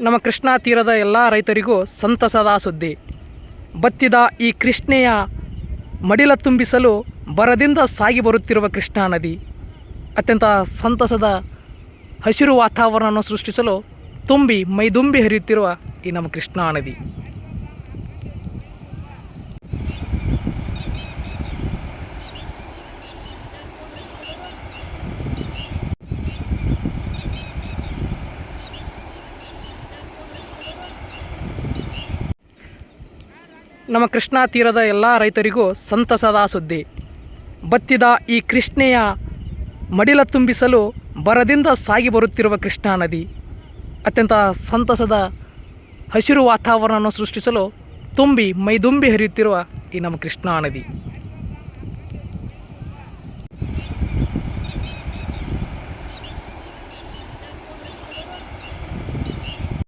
ನಮ್ಮ ಕೃಷ್ಣಾ ತೀರದ ಎಲ್ಲ ರೈತರಿಗೂ ಸಂತಸದ ಸುದ್ದಿ. ಬತ್ತಿದ ಈ ಕೃಷ್ಣೆಯ ಮಡಿಲ ತುಂಬಿಸಲು ಬರದಿಂದ ಸಾಗಿ ಬರುತ್ತಿರುವ ಕೃಷ್ಣಾ ನದಿ ಅತ್ಯಂತ ಸಂತಸದ ಹಸಿರು ವಾತಾವರಣವನ್ನು ಸೃಷ್ಟಿಸಲು ಮೈದುಂಬಿ ಹರಿಯುತ್ತಿರುವ ಈ ನಮ್ಮ ಕೃಷ್ಣಾ ನದಿ. ನಮ್ಮ ಕೃಷ್ಣಾ ತೀರದ ಎಲ್ಲ ರೈತರಿಗೂ ಸಂತಸದ ಸುದ್ದಿ. ಬತ್ತಿದ ಈ ಕೃಷ್ಣೆಯ ಮಡಿಲ ತುಂಬಿಸಲು ಬರದಿಂದ ಸಾಗಿ ಬರುತ್ತಿರುವ ಕೃಷ್ಣಾ ನದಿ ಅತ್ಯಂತ ಸಂತಸದ ಹಸಿರು ವಾತಾವರಣವನ್ನು ಸೃಷ್ಟಿಸಲು ಮೈದುಂಬಿ ಹರಿಯುತ್ತಿರುವ ಈ ನಮ್ಮ ಕೃಷ್ಣಾ ನದಿ.